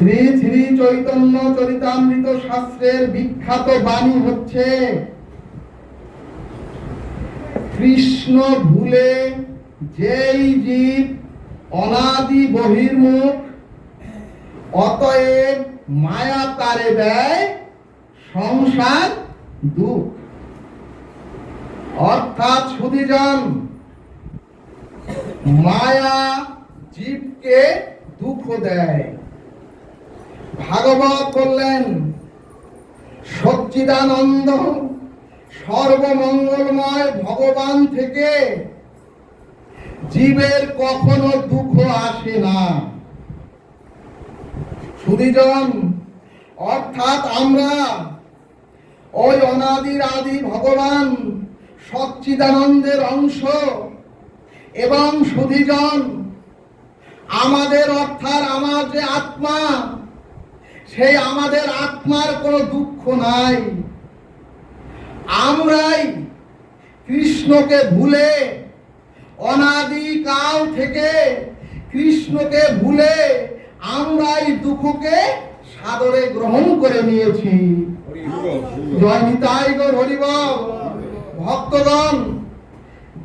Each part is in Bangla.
শ্রী শ্রী চৈতন্য চরিতামৃত শাস্ত্রের বিখ্যাত বাণী হচ্ছে, কৃষ্ণ ভুলে যেই জীব অনাদি বহির্মুখ, অতএব মায়া তারে দেয় সংসার দুঃখ। অর্থাৎ সুধীজন, মায়া জীবকে দুঃখ দেয়। ভাগবত বললেন, সচ্চিদানন্দ সর্বমঙ্গলময় ভগবান থেকে জীবের কখনো দুঃখ আসে না। সুধীজন, অর্থাৎ আমরা ওই অনাদির আদি ভগবান সচ্চিদানন্দের অংশ, এবং সুধীজন আমাদের অর্থাৎ আমার যে আত্মা, সেই আমাদের আত্মার কোনো দুঃখ নাই। আমরাই কৃষ্ণকে ভুলে, অনাদি কাল থেকে কৃষ্ণকে ভুলে আমরাই দুঃখকে সাদরে গ্রহণ করে নিয়েছি। জয় নিতাই গৌর হরি বল। ভক্তগণ,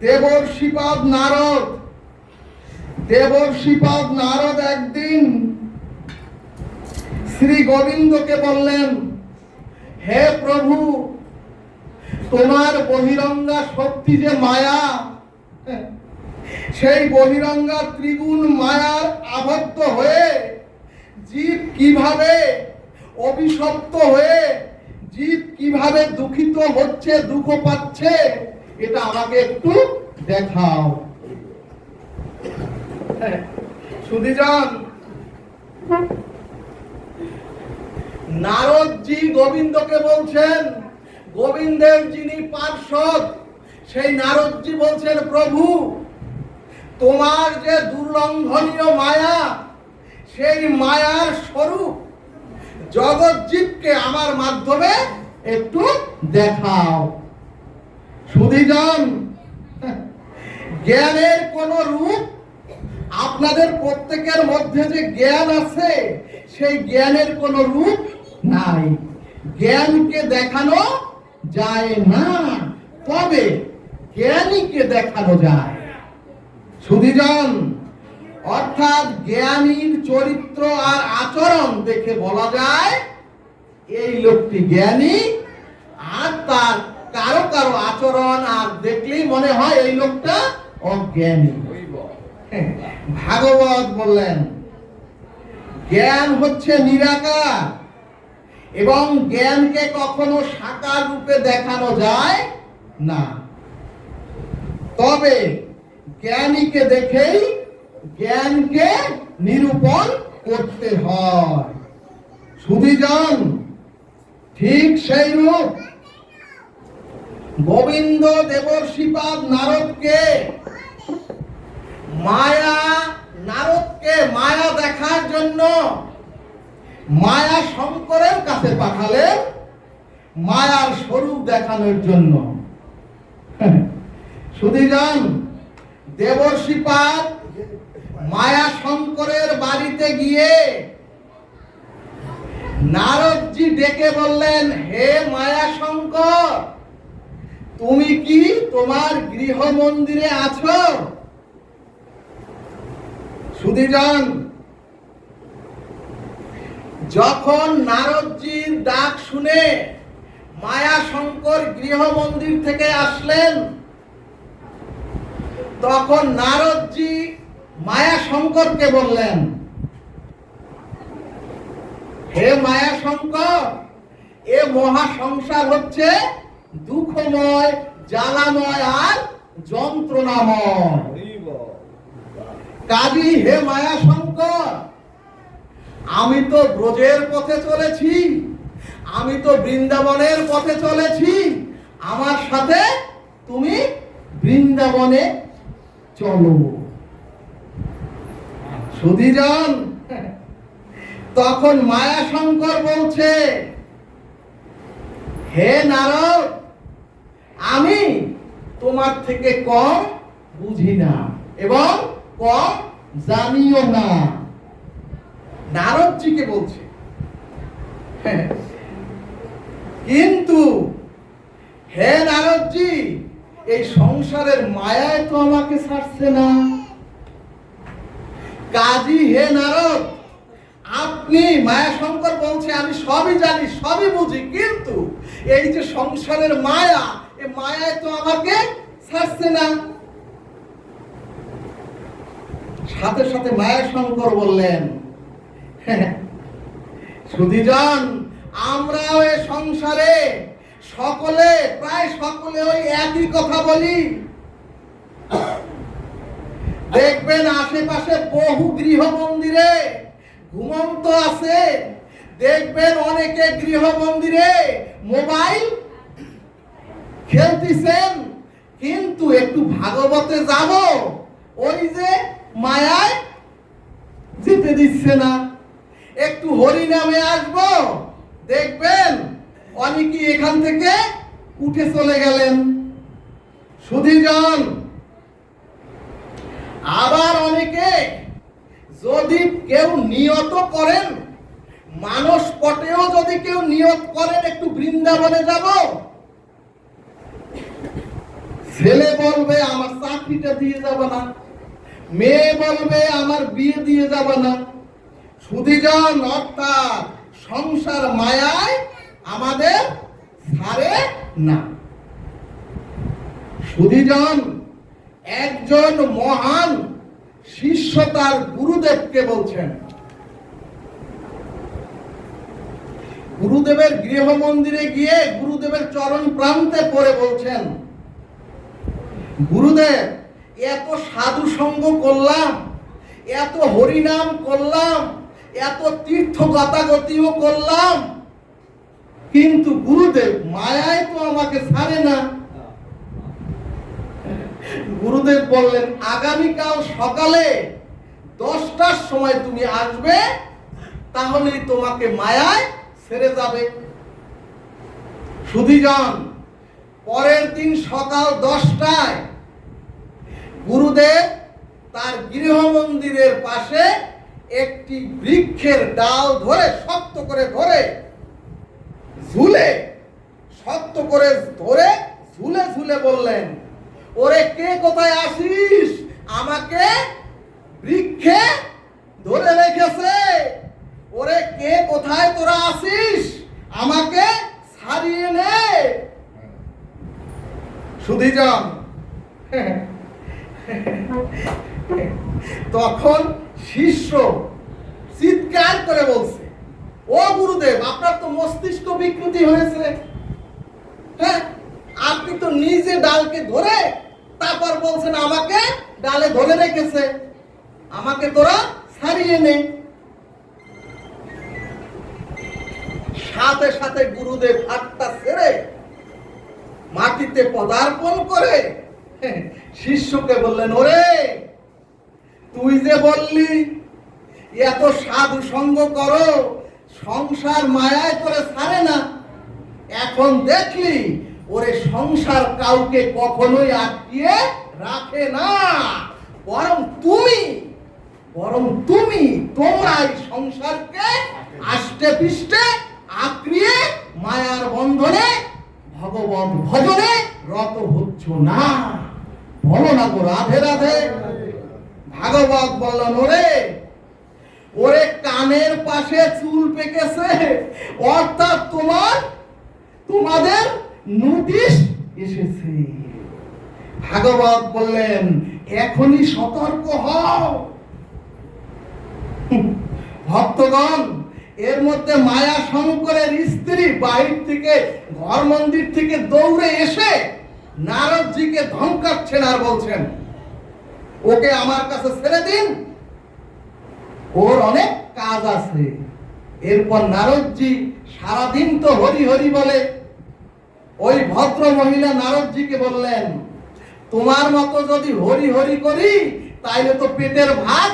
দেবর্ষিপাদ নারদ একদিন শ্রী গোবিন্দকে বললেন, হে প্রভু, তোমার বহিরঙ্গা শক্তি যে মায়া, সেই বহিরঙ্গা ত্রিগুণ মায়ার আবদ্ধ হয়ে জীব কিভাবে অভিশপ্ত হয়ে, জীব কিভাবে দুঃখিত হচ্ছে, দুঃখ পাচ্ছে, এটা আমাকে একটু দেখাও। সুধীজন, নারদজি গোবিন্দকে বলছেন, গোবিন্দের যিনি পার্ষদ, সেই নারদজি বলছেন, প্রভু, তোমার যে দুর্লঙ্ঘনীয় মায়া, সেই মায়ার স্বরূপ জগৎ জীবকে আমার মাধ্যমে একটু দেখাও। সুধীজন, জ্ঞানের কোন রূপ, আপনাদের প্রত্যেকের মধ্যে যে জ্ঞান আছে, সেই জ্ঞানের কোন রূপ নাই। জ্ঞানকে দেখানো যায় না, তবে জ্ঞানীকে দেখানো যায়। সুধীজন, অর্থাৎ জ্ঞানীর চরিত্র আর আচরণ দেখে বলা যায় এই লোকটি জ্ঞানী, আর তার কারো কারো আচরণ আর দেখলেই মনে হয় এই লোকটা অজ্ঞানী। ভাগবত বললেন, জ্ঞান হচ্ছে নিরাকার, এবং জ্ঞানকে কখনো সাকার রূপে দেখানো যায় না, তবে জ্ঞানীকে দেখেই জ্ঞানকে নিরূপণ করতে হয়। সুধীজন, ঠিক সেই রূপ গোবিন্দ দেবর্ষিপাদ নারদকে মায়া দেখার জন্য মায়া শঙ্করের কাছে পাঠালেন, মায়ার স্বরূপ দেখানোর জন্য। সুধীজন, দেবর্ষিপাদ মায়া শঙ্করের বাড়িতে গিয়ে নারদজি ডেকে বললেন, হে মায়া শঙ্কর, তুমি কি তোমার গৃহ মন্দিরে আছো? সুধীজন, যখন নারদজির ডাক শুনে মায়া শঙ্কর গৃহ মন্দির থেকে আসলেন, তখন নারদজি মায়া শঙ্করকে বললেন, হে মায়া শঙ্কর, এ মহা সংসার হচ্ছে দুঃখময়, জ্বালাময় আর যন্ত্রণাময়। কাজী হে মায়া শঙ্কর, আমি তো ব্রজের পথে চলেছি, আমি তো বৃন্দাবনের পথে চলেছি, আমার সাথে তুমি বৃন্দাবনে চলো। সুধীজন, তখন মায়া শঙ্কর বলছে, হে নারদ, আমি তোমার থেকে কম বুঝি না এবং কম জানিও না। নারদজিকে বলছে। কিন্তু হে নারদজি, এই সংসারের মায়ায় তো আমাকে ছাড়ছে না। কাজী হে নারদ, আপনি, মায়াশঙ্কর বলছে, আমি সবই জানি, সবই বুঝি, কিন্তু এই যে সংসারের মায়া, এই মায়ায় তো আমাকে ছাড়ছে না। সাথে সাথে মায়াশঙ্কর বললেন, সুধীজন, আমরাও এ সংসারে সকলে, প্রায় সকলে ওই একই কথা বলি। দেখবেন আশেপাশে বহু গৃহ মন্দিরে ঘুমন্ত আছে, দেখবেন অনেকে গৃহ মন্দিরে মোবাইল খেলতেছেন, কিন্তু একটু ভাগবতে যাব, ওই যে মায়ায় যেতে দিচ্ছে না। একটু হরি নামে আসবো, দেখবেন অনেকে এখান থেকে উঠে চলে গেলেন। সুধীজন, আবার অনেকে যদি কেউ নিয়ত করেন, মানস পটেও যদি কেউ নিয়ত করেন একটু বৃন্দাবনে যাব, ছেলে বলবে আমার চাকরিটা দিয়ে যাব না, মেয়ে বলবে আমার বিয়ে দিয়ে যাব না। সুধীজন, অর্থাৎ সংসার মায়ায় আমাদের ছাড়ে না। সুধীজন, একজন মহান শিষ্য তার গুরুদেবকে বলছেন, গুরুদেবের গৃহ মন্দিরে গিয়ে গুরুদেবের চরণ প্রান্তে পড়ে বলছেন, গুরুদেব, এত সাধু সঙ্গ করলাম, এত হরিনাম করলাম, এত তীর্থ গতাগতিও করলাম, কিন্তু গুরুদেব মায়ায় তো আমাকে ছাড়ে না। গুরুদেব বললেন, আগামীকাল সকালে 10টার সময় তুমি আসবে, তাহলেই তোমাকে মায়ায় ছেড়ে যাবে। সুধীজন, পরের দিন সকাল 10টায় গুরুদেব তার গৃহ মন্দিরের পাশে একটি বৃক্ষের ডাল ধরে, শক্ত করে ধরে, ঝুলে, শক্ত করে ধরে ঝুলে ঝুলে বললেন, ওরে কে কোথায় আসিস, আমাকে বৃক্ষে ধরে রেখেছে, ওরে কে কোথায় তোরা আসিস, আমাকে ছাড়িয়ে নে। সুধীজন, তখন শিষ্য চিৎকার করে বলছে, ও গুরুদেব, আপনার তো মস্তিষ্ক বিকৃতি হয়েছে। হ্যাঁ, আপনি তো নিজে ডালকে ধরে তারপর বলছেন আমাকে ডালে ধরে রেখেছে, আমাকে তোরা ছাড়িয়ে নে। সাথে সাথে গুরুদেব হাতটা ছেড়ে মাটিতে পদার্পণ করে শিষ্যকে বললেন, ওরে, তুই যে বললি এত সাধু সঙ্গ করো, সংসার মায়ায় করে ছাড়ে না, এখন দেখলি ওরে সংসার কাউকে কখনোই আটকিয়ে রাখে না, বরং তুমি তোমরা এই সংসারকে আষ্টে পৃষ্ঠে আঁকড়িয়ে মায়ার বন্ধনে ভগবত ভজনে রত হচ্ছ না। বলো না গো রাধে রাধে। ভাগবত বললেন, ওরে কানের পাশে চুল পেকেছে, অর্থাৎ তোমাদের নোটিশ এসেছে। ভাগবত বললেন, এখনই সতর্ক হও। ভক্তগণ, এর মধ্যে মায়া শঙ্করের স্ত্রী বাহির থেকে, ঘর মন্দির থেকে দৌড়ে এসে নারদজিকে ধমকাচ্ছেন আর বলছেন, ওকে আমার কাছে ছেড়ে দিন, ওর অনেক কাজ আছে। এরপর নারদজি সারাদিন তো হরি হরি বলে। ওই ভদ্র মহিলা নারদজিকে বললেন, তোমার মতো যদি হরি হরি করি তাইলে তো পেটের ভাত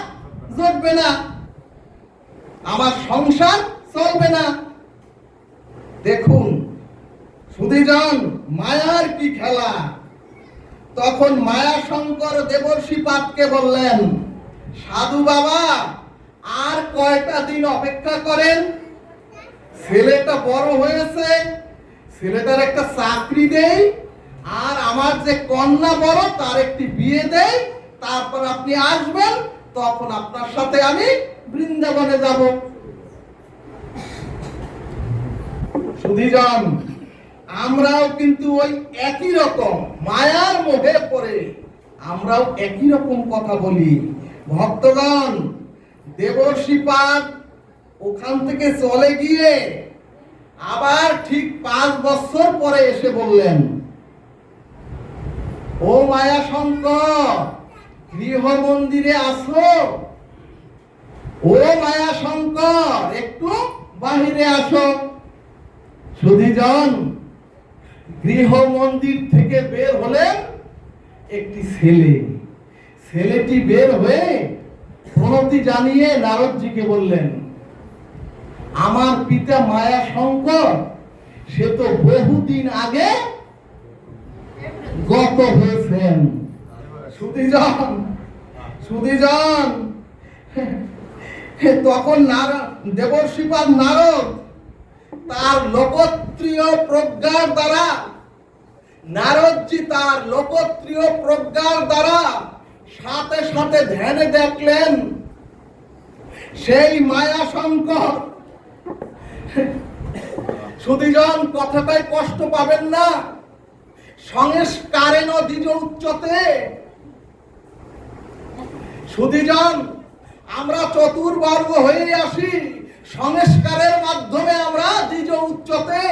জুটবে না, আমার সংসার চলবে না। দেখুন সুধীজন, মায়ার কি খেলা। তখন মায়াশঙ্কর দেবর্ষি পাদকে বললেন, সাধু বাবা, আর কয়টা দিন অপেক্ষা করেন, ছেলেটা বড় হয়েছে, ছেলেটার একটা চাকরি দেই, আর আমার যে কন্যা বড় তার একটি বিয়ে দেই, তারপর আপনি আসবেন, তখন আপনার সাথে আমি বৃন্দাবনে যাব। সুধীজন, আমরাও কিন্তু ওই একই রকম মায়ার মোহে পড়ে আমরাও একই রকম কথা বলি। ভক্তগণ, দেবর্ষিপাদ ওখান থেকে চলে গিয়ে আবার ঠিক 5 বছর পরে এসে বললেন, ও মায়া শঙ্কর, গৃহ মন্দিরে আসো। ও মায়া শঙ্কর, একটু বাহিরে আসো। সুধীজন, গৃহ মন্দির থেকে বের হলেন একটি ছেলে। ছেলেটি বের হয়ে প্রণতি জানিয়ে নারদজিকে বললেন, আমার পিতা মায়া শঙ্কর সে তো বহুদিন আগে গত হয়েছেন। সুধীজন, তখন দেবর্ষিপাদ নারদ তার লোকত্রিয় প্রজ্ঞার দ্বারা, নারদজি তার লোকত্রিয় প্রজ্ঞার দ্বারা সাথে সাথে ধ্যানে দেখলেন সেই মায়া শঙ্কর। সুধীজন, কথাটাই কষ্ট পাবেন না, সংস্কারেণ দ্বিজ উচ্চতে। সুধীজন, আমরা চতুর্বর্গ হয়ে আসি, সংস্কারের মাধ্যমে আমরা দ্বিজ উচ্চতে।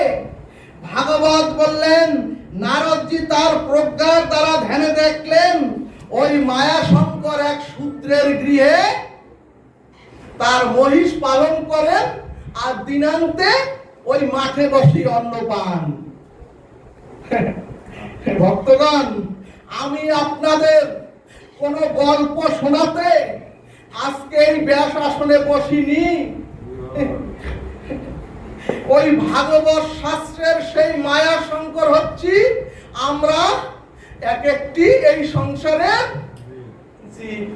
ভাগবত বললেন, নারদজি তার প্রজ্ঞার দ্বারা ধ্যানে দেখলেন ওই মায়া শঙ্কর এক শূদ্রের গৃহে তার মহিষ পালন করেন, আর দিনান্তে ওই মাঠে বসি অন্ন পান। ভক্তগণ, আমি আপনাদের কোন গল্প শোনাতে আজকে এই ব্যাস আসনে বসিনি। ওই ভাগবত শাস্ত্রের সেই মায়া শঙ্কর হচ্ছি আমরা, এক একটি এই সংসারের জীব।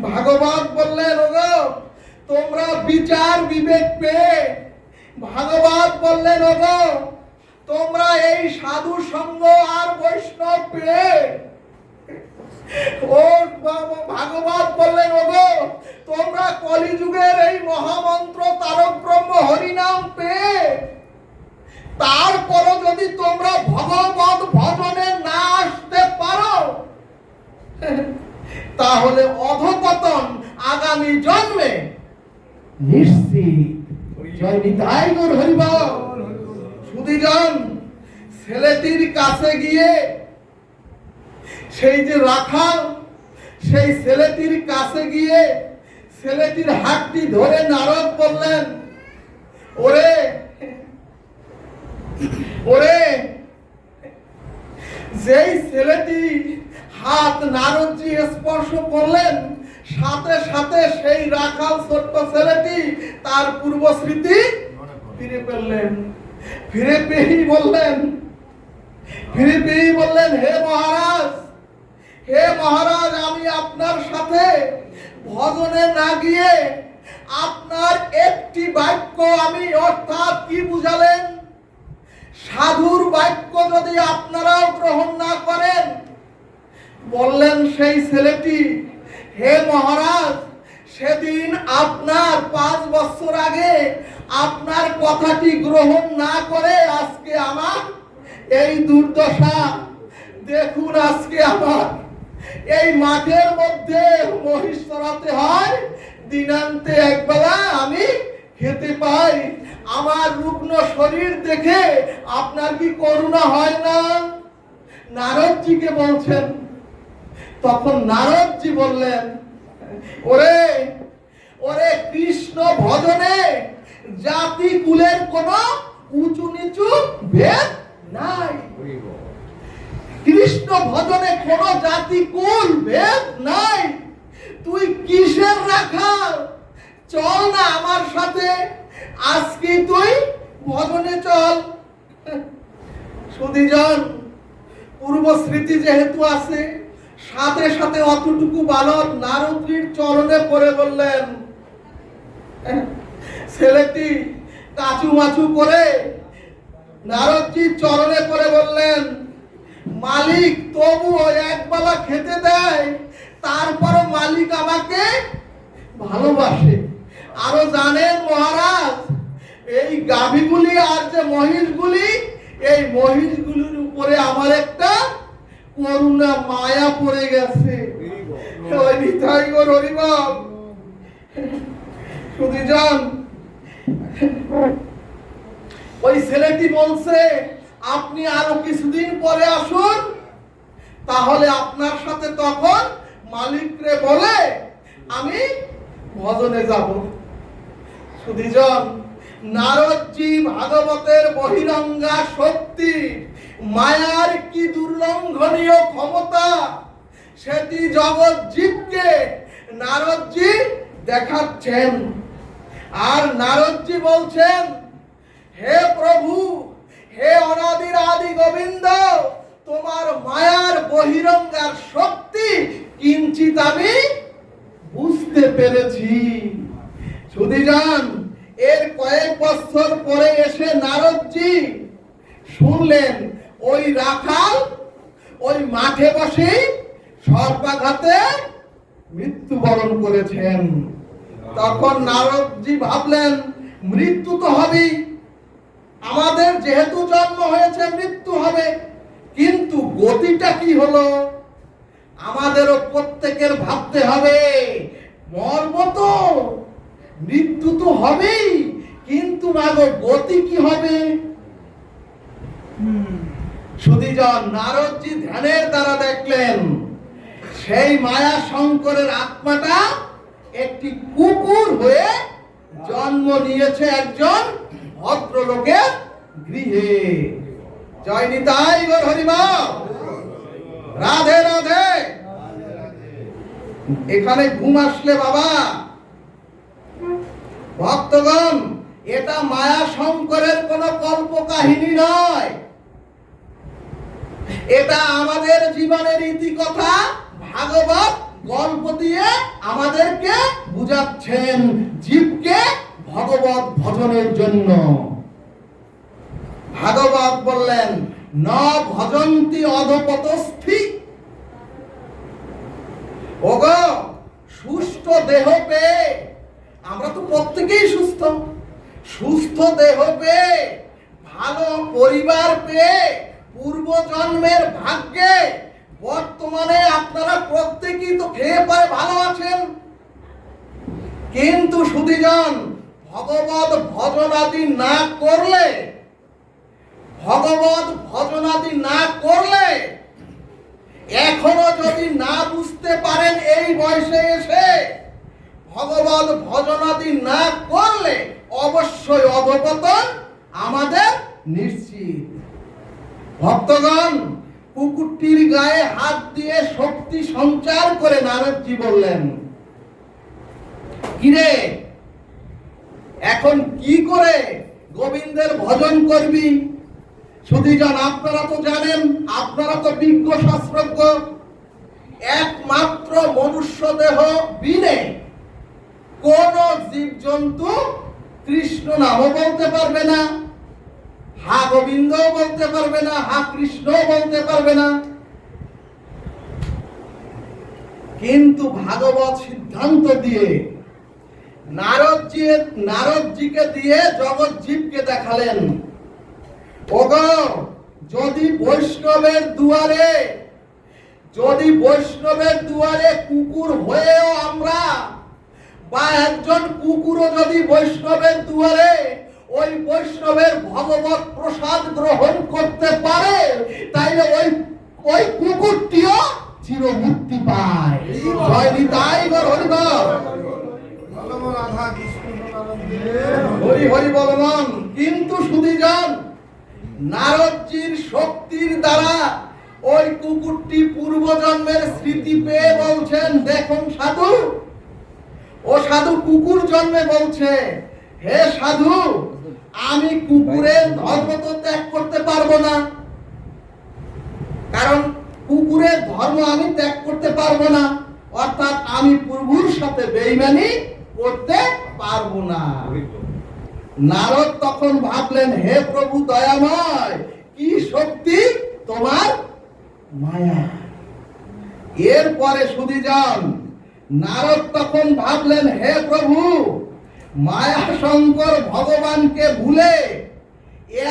ভাগবত বললেন, ওগো তোমরা বিচার বিবেক পেয়ে, ভাগবত বললেন, ওগো তোমরা এই সাধু সঙ্গ আর বৈষ্ণব পেয়ে, ও ভাগবত বললেন, ওগো তোমরা কলিযুগের এই মহামন্ত্র তারক ব্রহ্ম হরিনাম পেয়ে, তারপরও যদি তোমরা ভগবত ভজনে না আসতে পারো, তাহলে অধঃপতন আগামী জন্মে নিশ্চিত। জয় নিতাই গৌর হরি বল। সুধীজন, ছেলেটির কাছে গিয়ে সেই যে রাখাল, সেই ছেলেটির কাছে গিয়ে ছেলেটির হাতটি ধরে নারদ বললেন, ওরে ওরে, যেই ছেলেটি হাত নারদজি স্পর্শ করলেন, সাথে সাথে সেই রাখাল ছোট্ট ছেলেটি তার পূর্ব স্মৃতি ফিরে পেলেন। ফিরে পেয়েই বললেন, হে মহারাজ, হে মহারাজ, আমি আপনার সাথে ভজনে না গিয়ে আপনার একটি বাক্য আমি, অর্থাৎ কি বুঝালেন, সাধুর বাক্য যদি আপনারাও গ্রহণ না করেন। বললেন সেই ছেলেটি, হে মহারাজ, সেদিন আপনার 5 বছর আগে আপনার কথাটি গ্রহণ না করে আজকে আমার এই দুর্দশা। দেখুন, আজকে আমার এই মাঠের মধ্যে মহিষ চড়াতে হয়, দিনান্তে একবেলা আমি খেতে পাই। আমার রুগ্ন শরীর দেখে আপনার কি করুণা হয় না? নারদজিকে বলছেন। তখন নারদজি বললেন, ওরে ওরে, কৃষ্ণ ভজনে জাতি কুলের কোন উঁচু নিচু ভেদ নাই। কৃষ্ণ ভজনে কোন জাতি কুল ভেদ নাই। তুই কিসের রাখাল? চল না আমার সাথে, আজকে তুই ভজনে চল। সুধীজন, পূর্ব স্মৃতি যেহেতু আছে, সাথে সাথে অতটুকু বালক নারদজির চরণে পড়ে বললেন। ছেলেটি কাচু মাচু করে নারদজির চরণে পড়ে বললেন, মালিক তবুও একবেলা খেতে দেয়, তারপরও মালিক আমাকে ভালোবাসে। আরো জানেন মহারাজ, এই গাভীগুলি আর যে মহিষগুলি, এই মহিষগুলির উপরে আমার একটা করুণা মায়া পড়ে গেছে। ওই নিতাই গো হরিবাব সুধীজন, ওই ছেলেটি বলছে আপনি আরো কিছুদিন পরে আসুন, তাহলে আপনার সাথে তখন মালিকরে বলে আমি ভজনে যাব। সুধীজন, নারদজি ভাগবতের বহিরঙ্গা শক্তি, মায়ার কি দুর্লঙ্ঘনীয় ক্ষমতা, সেটি জগৎ জীবকে নারদজি দেখাচ্ছেন। আর নারদজি বলছেন, হে প্রভু, হে অনাদির আদি গোবিন্দ, তোমার মায়ার বহিরঙ্গার শক্তি কিঞ্চিত আমি বুঝতে পেরেছি। সুধীজন, এর কয়েক বছর পরে এসে নারদজি শুনলেন ওই রাখাল ওই মাঠে বসে সর্পাঘাতে মৃত্যুবরণ করেছেন। তখন নারদজি ভাবলেন, মৃত্যু তো হবেই, আমাদের যেহেতু জন্ম হয়েছে মৃত্যু হবে, কিন্তু গতিটা কি হলো আমাদেরও প্রত্যেকের ভাবতে হবে। মরব তো, মৃত্যু তো হবেই, কিন্তু মাগো গতি কি হবে? সুধীজন, নারদজি ধ্যানের দ্বারা দেখলেন সেই মায়া শঙ্করের আত্মাটা একটি কুকুর হয়ে জন্ম নিয়েছে একজন ভদ্রলোকের গৃহে। জয় নিতাই গৌর হরিবল, রাধে রাধে। এখানে ঘুম আসলে বাবা ভক্তগণ, এটা মায়া শঙ্করের কোন কল্প কাহিনী নয়, এটা আমাদের জীবনের ইতিকথা। ভাগবত গল্প দিয়ে আমাদেরকে বুঝাচ্ছেন জীবকে ভগবত ভজনের জন্য। ভাগবত বললেন, ন ভজন্তি অধপতস্থি। ওগো, সুস্থ দেহ পেয়ে, আমরা তো প্রত্যেকেই সুস্থ, সুস্থ দেহ পেয়ে, ভালো পরিবার পেয়ে, পূর্ব জন্মের ভাগ্যে বর্তমানে আপনারা প্রত্যেকেই তো খেয়ে পরে ভালো আছেন। কিন্তু সুধীজন, ভগবত ভজনাদি না করলে, ভগবত ভজনাদি না করলে, এখনো যদি না বুঝতে পারেন এই বয়সে এসে, ভগবত ভজনাদি না করলে অবশ্যই অধপতন আমাদের নিশ্চিত। ভক্তগণ, কুকুরটির গায়ে হাত দিয়ে শক্তি সঞ্চার করে নারদজি বললেন, কিরে এখন কি করে গোবিন্দের ভজন করবি? সুধীজন, আপনারা তো জানেন, আপনারা তো বিজ্ঞ শাস্ত্রজ্ঞ, একমাত্র মনুষ্য দেহ বিনে কোন জীবজন্তু কৃষ্ণ নামও বলতে পারবে না, হা গোবিন্দ বলতে পারবে না, হা কৃষ্ণ বলতে পারবে না। কিন্তু ভাগবত সিদ্ধান্ত দিয়ে নারদজিকে দিয়ে জগৎ জীবকে দেখালেন, ওগো, যদি বৈষ্ণবের দুয়ারে কুকুর হয়েও আমরা, বা একজন কুকুরও যদি বৈষ্ণবের দুয়ারে ওই বৈষ্ণবের ভগবত প্রসাদ গ্রহণ করতে পারে, তাইলে ওই কুকুরটিও চির মুক্তি পায়। জয় নিতাই গৌর হরিবল, হরি হরি বলমান। কিন্তু সুধীজন, নারদজির শক্তির দ্বারা ওই কুকুরটি পূর্বজন্মের স্মৃতি পেয়ে বলছেন, দেখুন সাধু, ও সাধু কুকুর জন্মে বলছে, হে সাধু, আমি কুকুরের ধর্ম তো ত্যাগ করতে পারবো না, কারণ কুকুরের ধর্ম আমি ত্যাগ করতে পারবো না, অর্থাৎ আমি প্রভুর সাথে বেঈমানি করতে পারবো না। নারদ তখন ভাবলেন, হে প্রভু দয়াময়, কি শক্তি তোমার মায়া। এরপরে সুধীজন, নারদ তখন ভাবলেন, হে প্রভু, মায়া শঙ্কর ভগবানকে ভুলে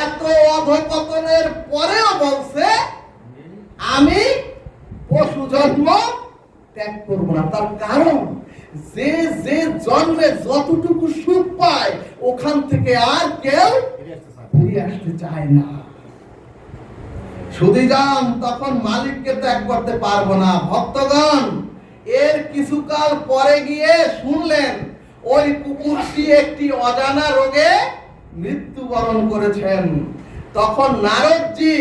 এত অধপতনের পরেও বলছে আমি পশু জন্ম ত্যাগ করবো না। তার কারণ যে যে জন্মে যতটুকু সুখ পায় ওখান থেকে আর কেউ ফিরে আসতে চায় না। সুধীজন তখন মালিককে ত্যাগ করতে পারবো না। ভক্তগণ এর কিছুকাল পরে গিয়ে শুনলেন ওই কুকুরটি একটি অজানা রোগে মৃত্যুবরণ করেছেন। তখন নারদজি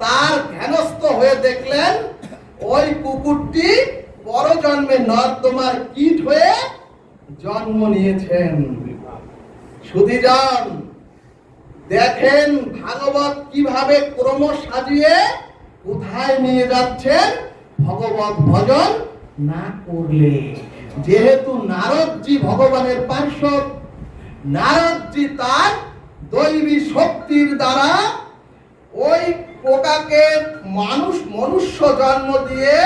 তার ধ্যানস্থ হয়ে দেখলেন ওই কুকুরটি পরজন্মে নর্দমার কীট হয়ে জন্ম নিয়েছেন। সুধীজন দেখেন ভাগবত কিভাবে ক্রম সাজিয়ে কোথায় নিয়ে যাচ্ছেন ভগবত ভজন না করলে। যেহেতু নারদজি ভগবানের পার্শ্বদ, নারদজি তার দৈবী শক্তির দ্বারা ওই পোকাকে মনুষ্য জন্ম দিয়ে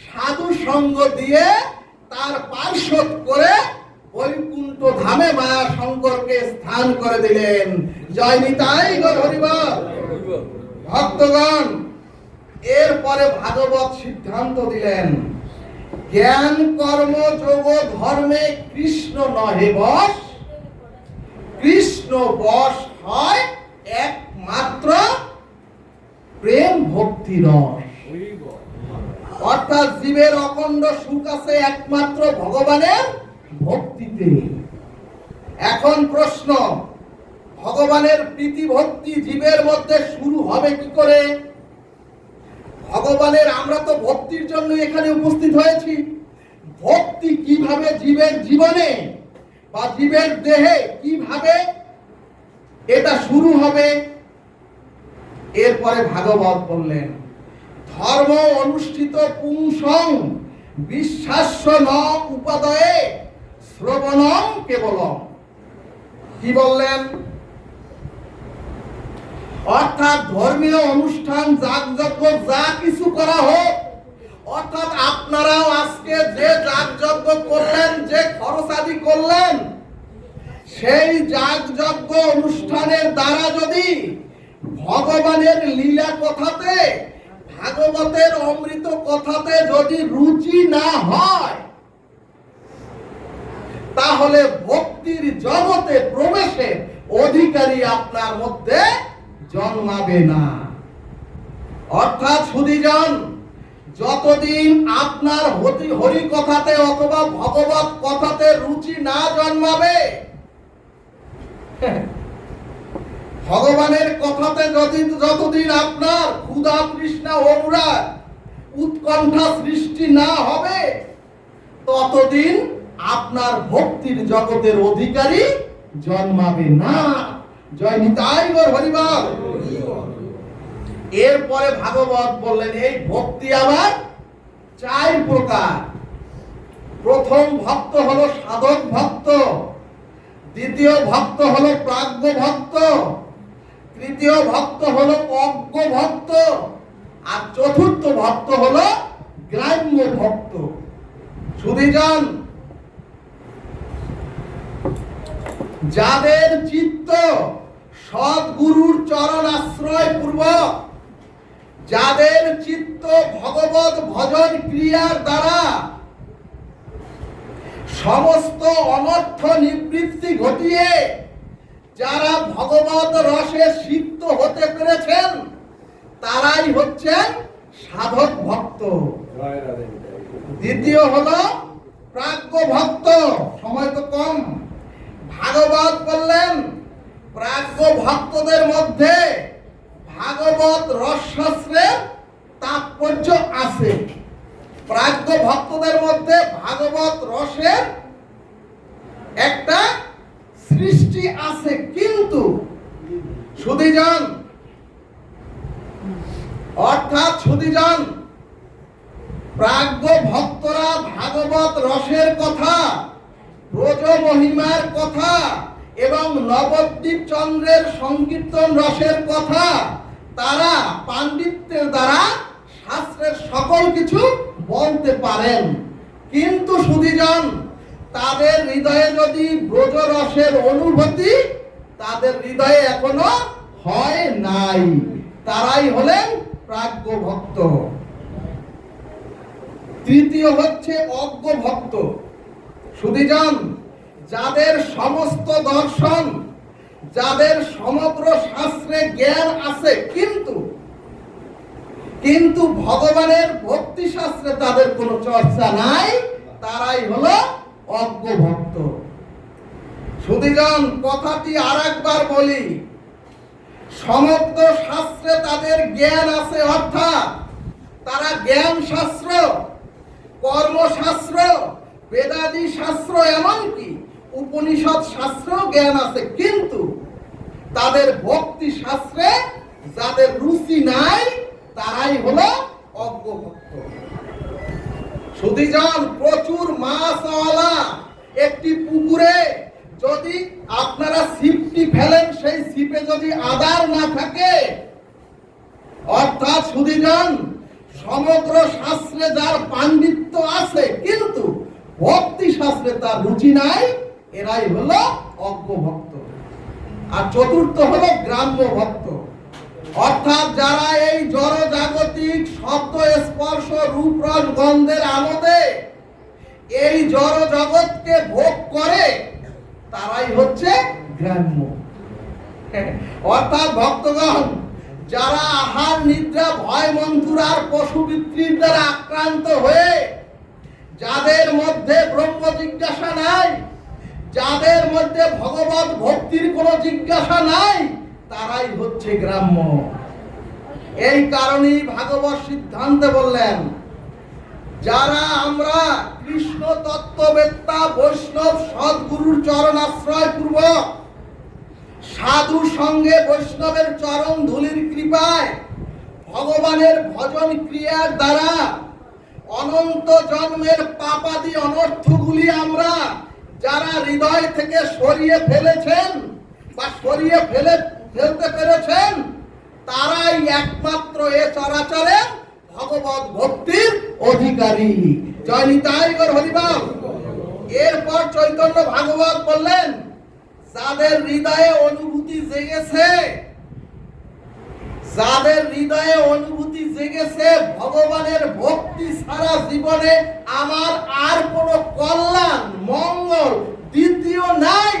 সাধু সঙ্গ দিয়ে তার পার্শ্বদ করে বৈকুণ্ঠ ধামে মায়া শঙ্করকে স্থান করে দিলেন। জয় নিতাই গৌর হরি বল। ভক্তগণ এরপরে ভাগবত সিদ্ধান্ত দিলেন, জ্ঞান কর্ম যোগ ধর্মে কৃষ্ণ নহে বশ, কৃষ্ণ বশ হয় একমাত্র প্রেম ভক্তি রস। অর্থাৎ জীবের অখণ্ড সুখ আছে একমাত্র ভগবানের ভক্তিতে। এখন প্রশ্ন, ভগবানের প্রীতি ভক্তি জীবের মধ্যে শুরু হবে কি করে? ভগবানের, আমরা তো ভক্তির জন্য এখানে উপস্থিত হয়েছি, ভক্তি কিভাবে জীবের জীবনে বা জীবের দেহে কিভাবে এটা শুরু হবে? এরপরে ভাগবত বললেন, ধর্ম অনুষ্ঠিত পুংসং বিশ্বাস্য ন উপাদয়ে শ্রবণম কেবলম। কি বললেন? অর্থাৎ ধর্মীয় অনুষ্ঠান যাগযজ্ঞ যা কিছু করা হোক, অর্থাৎ আপনারাও আজকে যে যাগযজ্ঞ করলেন, যে খরচাদি করলেন, সেই যাগযজ্ঞ অনুষ্ঠানের দ্বারা যদি ভগবানের লীলা কথাতে, ভাগবতের অমৃত কথাতে যদি রুচি না হয়, তাহলে ভক্তির জগতে প্রবেশের অধিকারী আপনার মধ্যে জন্মাবে না। অর্থাৎ সুধীজন, যতদিন আপনার হরি কথাতে অথবা ভগবত কথাতে রুচি না জন্মাবে, ভগবানের কথাতে যতদিন আপনার ক্ষুধা তৃষ্ণা অনুরাগ উৎকণ্ঠা সৃষ্টি না হবে, ততদিন আপনার ভক্তির জগতের অধিকারী জন্মাবে না। জয় নিতাই গৌর হরি বল। এরপরে ভাগবত বললেন, এই ভক্তি আবার 4 প্রকার। প্রথম ভক্ত হলো সাধক ভক্ত, দ্বিতীয় ভক্ত হলো প্রাজ্ঞ ভক্ত, তৃতীয় ভক্ত হলো অজ্ঞ ভক্ত, আর চতুর্থ ভক্ত হলো গ্রাম্য ভক্ত। সুধীজন, যাদের চিত্ত সদ্গুরুর চরণ আশ্রয় পূর্বক, যাদের চিত্ত ভগবত ভজন ক্রিয়ার দ্বারা সমস্ত অনর্থ নিবৃত্তি ঘটিয়ে যারা ভগবত রসে সিক্ত হতে পেরেছেন, তারাই হচ্ছেন সাধক ভক্ত। দ্বিতীয় হলো প্রাজ্ঞ ভক্ত। সময় তো কম, ভাগবত বললেন প্রাজ্ঞ ভক্তদের মধ্যে ভাগবত রসশাস্ত্রের তাৎপর্য আছে, প্রাজ্ঞ ভক্তদের মধ্যে ভাগবত রসের একটা সৃষ্টি আছে। কিন্তু সুধীজন, অর্থাৎ সুধীজন, প্রাজ্ঞ ভক্তরা ভাগবত রসের কথা, ব্রজ মহিমার কথা এবং নবদ্বীপ চন্দ্রের সংকীর্তন রসের কথা তারা পাণ্ডিত্যের দ্বারা শাস্ত্রের সকল কিছু বলতে পারেন, কিন্তু সুধীজন, তাদের হৃদয়ে যদি ব্রজ রসের অনুভূতি তাদের হৃদয়ে এখনো হয় নাই, তারাই হলেন প্রাজ্ঞ ভক্ত। তৃতীয় হচ্ছে অজ্ঞ ভক্ত। সুধীজন, যাদের সমস্ত দর্শন, যাদের সমগ্র শাস্ত্রে জ্ঞান আছে, কিন্তু ভগবানের ভক্তি শাস্ত্রে তাদের কোনো চর্চা নাই, তারাই হলো অজ্ঞ ভক্ত। সুধীজন, কথাটি আরেকবার বলি, সমগ্র শাস্ত্রে তাদের জ্ঞান আছে, অর্থাৎ তারা জ্ঞান শাস্ত্র, কর্মশাস্ত্র, বেদাদি শাস্ত্র, এমনকি উপনিষদ শাস্ত্রেও জ্ঞান আছে, কিন্তু তাদের ভক্তি শাস্ত্রে যাদের রুচি নাই তারাই হলো অজ্ঞ ভক্ত। সুধীজন, প্রচুর মাছওয়ালা একটি পুকুরে যদি আপনারা ছিপটি ফেলেন, সেই ছিপে যদি আদার না থাকে, অর্থাৎ সুধীজন, সমগ্র শাস্ত্রে যার পাণ্ডিত্য আছে কিন্তু ভক্তি শাস্ত্রে তার রুচি নাই, এরাই হলো অজ্ঞ ভক্ত। আর চতুর্থ হলো গ্রাম্য ভক্ত, অর্থাৎ যারা এই জড় জাগতিক শব্দ স্পর্শ রূপ রস গন্ধের আমোদে এই জড় জগৎকে ভোগ করে, তারাই হচ্ছে গ্রাম্য। অর্থাৎ ভক্তগণ, যারা আহার নিদ্রা ভয় মন্থুর আর পশুবৃত্তির দ্বারা আক্রান্ত হয়ে, যাদের মধ্যে ব্রহ্ম জিজ্ঞাসা নাই, যাদের মধ্যে ভগবত ভক্তির কোনো জিজ্ঞাসা নাই, তারাই হচ্ছে গ্রাম্য। এই কারণেই ভাগবত সিদ্ধান্তে বললেন, যারা আমরা কৃষ্ণ তত্ত্ববেত্তা বৈষ্ণব সদ্গুরুর চরণাশ্রয় পূর্বক সাধু সঙ্গে বৈষ্ণবের চরণ ধুলির কৃপায় ভগবানের ভজন ক্রিয়ার দ্বারা অনন্ত জন্মের পাপাদি অনর্থগুলি আমরা যারা হৃদয় থেকে সরিয়ে ফেলেছেন বা সরিয়ে ফেলতে পেরেছেন, তারাই একমাত্র এ চরাচরে ভগবত ভক্তির অধিকারী। জয় নিতাই গৌর হরিবল। এরপর চৈতন্য ভাগবত বললেন, যাদের হৃদয়ে অনুভূতি জেগেছে, যাদের হৃদয়ে অনুভূতি জেগেছে ভগবানের ভক্তি ছাড়া জীবনে আমার আর কোনো কল্যাণ মঙ্গল দ্বিতীয় নাই,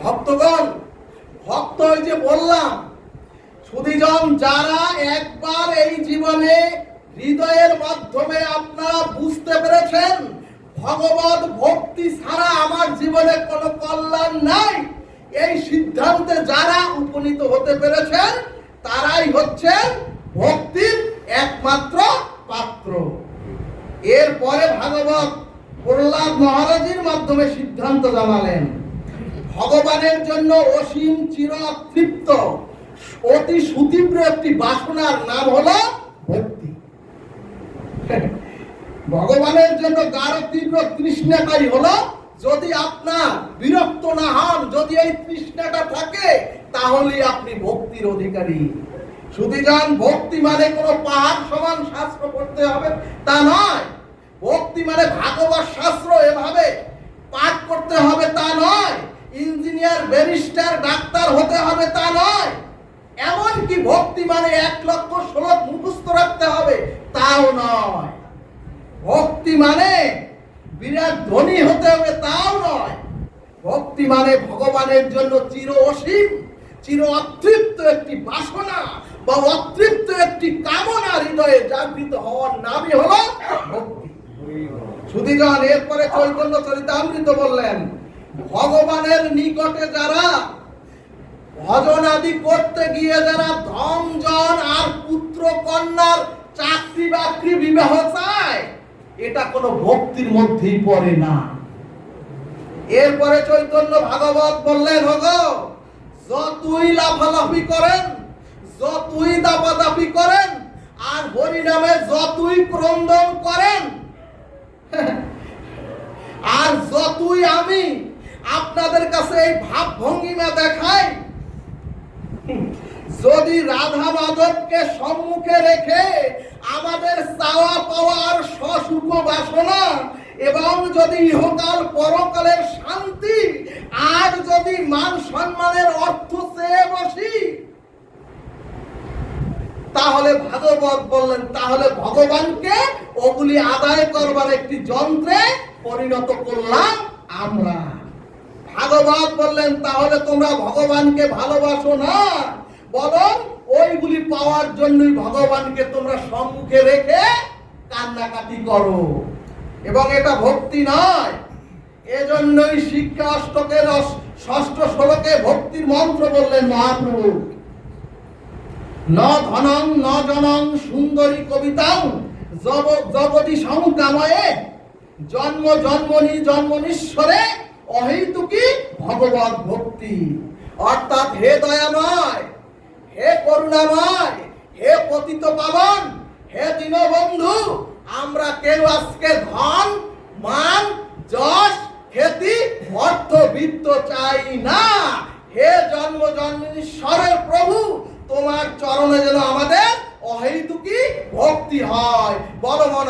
ভক্তগণ, ভক্ত ওই যে বললাম সুধীজন, যারা একবার এই জীবনে হৃদয়ের মাধ্যমে আপনারা বুঝতে পেরেছেন ভগবত ভক্তি ছাড়া আমার জীবনে কোনো কল্যাণ নাই, এই সিদ্ধান্তে যারা উপনীত হতে পেরেছেন তারাই হচ্ছেন ভক্তির একমাত্র পাত্র। এরপরে ভাগবত প্রহ্লাদ মহারাজের মাধ্যমে সিদ্ধান্ত জানালেন, ভগবানের জন্য অসীম চির তৃপ্ত অতি সুতীব্র একটি বাসনার নাম হলো ভক্তি। ভগবানের জন্য গাঢ় তীব্র তৃষ্ণাটাই হলো, যদি আপনার বিরক্ত না হন, যদি এই তৃষ্ণাটা থাকে, তাহলে আপনি ভক্তির অধিকারী। সুধীজন, ভক্তি মানে কোনো পাহাড় সমান শাস্ত্র পড়তে হবে তা নয়, ভক্তি মানে ভাগবত শাস্ত্র এভাবে পাঠ করতে হবে তা নয়, ইঞ্জিনিয়ার ব্যারিস্টার ডাক্তার হতে হবে তা নয়, এমনকি ভক্তি মানে 1 লক্ষ শ্লোক মুখস্থ রাখতে হবে তাও নয়, ভক্তি মানে বিরাট ধনী হতে হবে তাও নয়, ভক্তি মানে ভগবানের জন্য চির অসীম চির অতৃপ্ত একটি বাসনা বা অতৃপ্ত একটি কামনা হৃদয়ে জাগৃত হওয়ার নামই হলো ভক্তি। সুধীজন, এরপরে চৈতন্য চরিতামৃত বললেন, ভগবানের নিকটে যারা ভজন আদি করতে গিয়ে যারা ধন জন আর পুত্র কন্যার চাকরি বাকরি বিবাহ চায়, এটা কোনো ভক্তির মধ্যেই পড়ে না। এরপরে চৈতন্য ভাগবত বললেন, ওগো যতই লাফালাফি করেন, যতই দাপাদাপি করেন, আর হরি নামে যতই ক্রন্দন করেন, আর যতই আমি আপনাদের কাছে এই ভাব ভঙ্গিমা দেখাই, যদি রাধা মাধবকে সম্মুখে রেখে আমাদের চাওয়া পাওয়ার সসুখ বাসনা এবং যদি ইহকাল পরকালের শান্তি আর যদি মান সম্মানের অর্থ চেয়ে বসি, তাহলে ভাগবত বললেন তাহলে ভগবানকে ওগুলি আদায় করবার একটি যন্ত্রে পরিণত করলাম আমরা। ভাগবত বললেন তাহলে তোমরা ভগবানকে ভালোবাসো না, বরং ওইগুলি পাওয়ার জন্যই ভগবানকে তোমরা সম্মুখে রেখে কান্নাকাটি করো, এবং এটা ভক্তি নয়। এজন্যই শিক্ষা অষ্টকের ষষ্ঠ শ্লোকে ভক্তির মন্ত্র বললেন মহাপ্রভু, ন ধনং ন জনং সুন্দরী কবিতাং জগতি সংকাময়ে জন্ম জন্মনি জন্মনীশ্বরে অহেতুকি ভগবত ভক্তি। অর্থাৎ হে দয়াময়, হে করুণাময়, হে পতিত পাবন, হে দীনবন্ধু, আমরা কেউ আজকে ধন মান যশ খ্যাতি অর্থ বিত্ত চাই না। হে জন্ম জন্মনীশ্বরের প্রভু, তোমার চরণে যেন আমাদের অহেতুকি ভক্তি হয়। বল মন